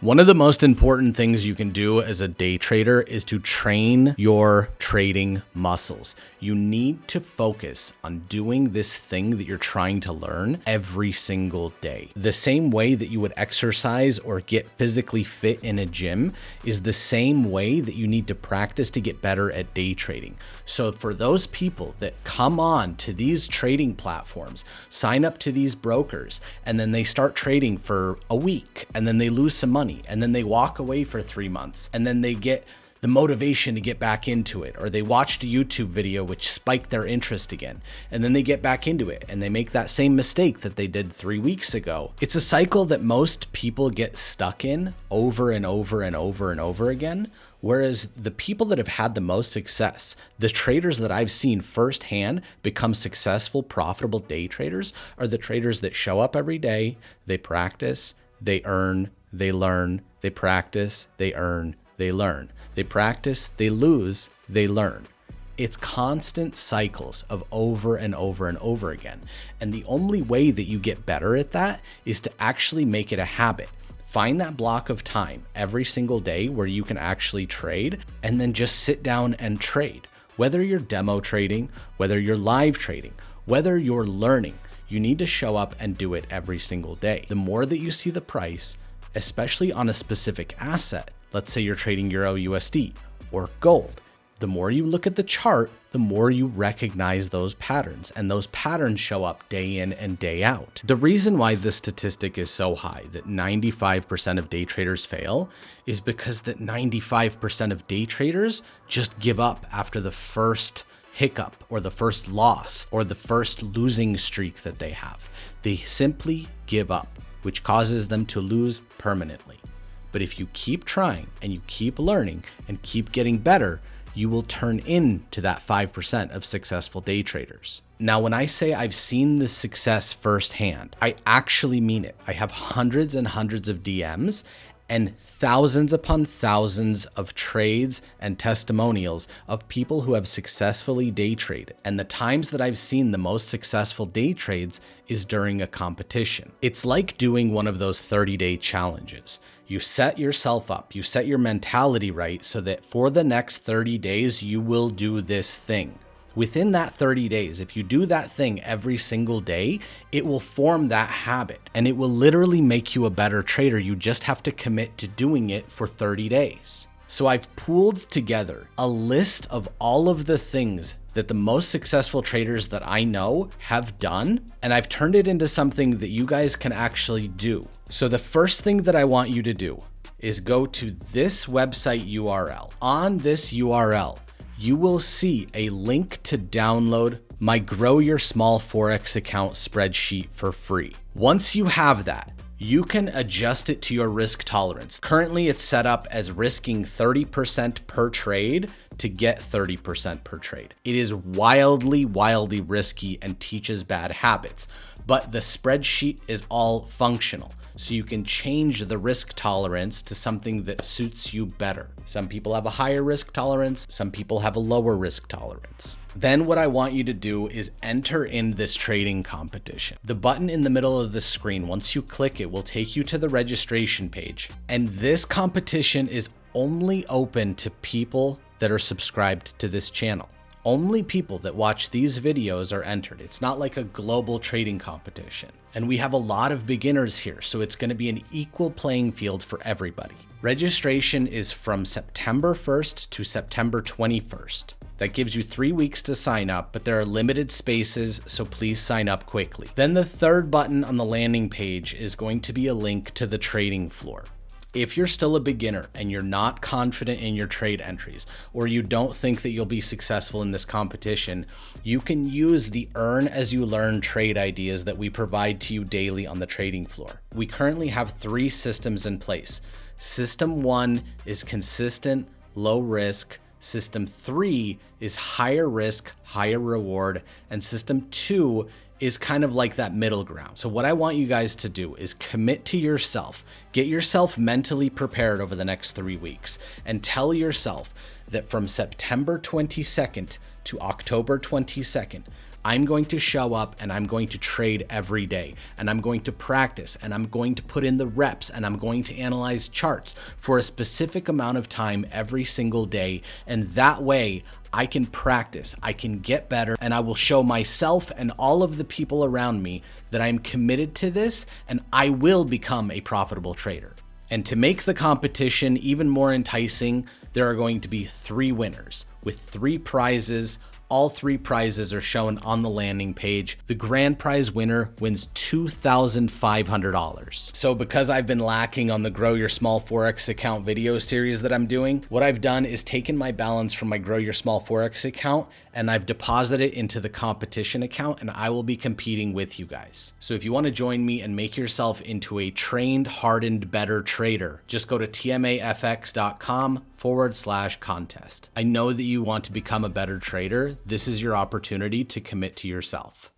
One of the most important things you can do as a day trader is to train your trading muscles. You need to focus on doing this thing that you're trying to learn every single day. The same way that you would exercise or get physically fit in a gym is the same way that you need to practice to get better at day trading. So for those people that come on to these trading platforms, sign up to these brokers, and then they start trading for a week, and then they lose some money, and then they walk away for 3 months, and then they get the motivation to get back into it, or they watched a YouTube video which spiked their interest again, and then they get back into it and they make that same mistake that they did 3 weeks ago. It's a cycle that most people get stuck in over and over and over and over again. Whereas the people that have had the most success, the traders that I've seen firsthand become successful, profitable day traders, are the traders that show up every day, they practice, they earn, they learn, they practice, they earn, they learn. They practice, they lose, they learn. It's constant cycles of over and over and over again. And the only way that you get better at that is to actually make it a habit. Find that block of time every single day where you can actually trade, and then just sit down and trade. Whether you're demo trading, whether you're live trading, whether you're learning, you need to show up and do it every single day. The more that you see the price, especially on a specific asset, let's say you're trading Euro USD or gold, the more you look at the chart, the more you recognize those patterns, and those patterns show up day in and day out. The reason why this statistic is so high, that 95% of day traders fail, is because that 95% of day traders just give up after the first hiccup or the first loss or the first losing streak that they have. They simply give up, which causes them to lose permanently. But if you keep trying and you keep learning and keep getting better, you will turn into that 5% of successful day traders. Now, when I say I've seen this success firsthand, I actually mean it. I have hundreds and hundreds of DMs and thousands upon thousands of trades and testimonials of people who have successfully day traded. And the times that I've seen the most successful day trades is during a competition. It's like doing one of those 30-day challenges. You set yourself up, you set your mentality right so that for the next 30 days, you will do this thing. Within that 30 days, if you do that thing every single day, it will form that habit and it will literally make you a better trader. You just have to commit to doing it for 30 days. So I've pooled together a list of all of the things that the most successful traders that I know have done, and I've turned it into something that you guys can actually do. So the first thing that I want you to do is go to this website URL. On this URL, you will see a link to download my Grow Your Small Forex Account spreadsheet for free. Once you have that, you can adjust it to your risk tolerance. Currently, it's set up as risking 30% per trade to get 30% per trade. It is wildly risky and teaches bad habits, but the spreadsheet is all functional. So you can change the risk tolerance to something that suits you better. Some people have a higher risk tolerance, some people have a lower risk tolerance. Then what I want you to do is enter in this trading competition. The button in the middle of the screen, once you click it, will take you to the registration page. And this competition is only open to people that are subscribed to this channel. Only people that watch these videos are entered. It's not like a global trading competition. And we have a lot of beginners here, so it's going to be an equal playing field for everybody. Registration is from September 1st to September 21st. That gives you 3 weeks to sign up, but there are limited spaces, so please sign up quickly. Then the third button on the landing page is going to be a link to the trading floor. If you're still a beginner and you're not confident in your trade entries, or you don't think that you'll be successful in this competition, you can use the earn as you learn trade ideas that we provide to you daily on the trading floor. We currently have 3 systems in place. System 1 is consistent, low risk. System 3 is higher risk, higher reward. And system 2 is kind of like that middle ground. So what I want you guys to do is commit to yourself, get yourself mentally prepared over the next 3 weeks, and tell yourself that from September 22nd to October 22nd, I'm going to show up and I'm going to trade every day, and I'm going to practice, and I'm going to put in the reps, and I'm going to analyze charts for a specific amount of time every single day. And that way I can practice, I can get better, and I will show myself and all of the people around me that I'm committed to this, and I will become a profitable trader. And to make the competition even more enticing, there are going to be 3 winners with 3 prizes. All 3 prizes are shown on the landing page. The grand prize winner wins $2,500. So because I've been lacking on the Grow Your Small Forex Account video series that I'm doing, what I've done is taken my balance from my Grow Your Small Forex account and I've deposited it into the competition account, and I will be competing with you guys. So if you want to join me and make yourself into a trained, hardened, better trader, just go to tmafx.com/contest. I know that you want to become a better trader. This is your opportunity to commit to yourself.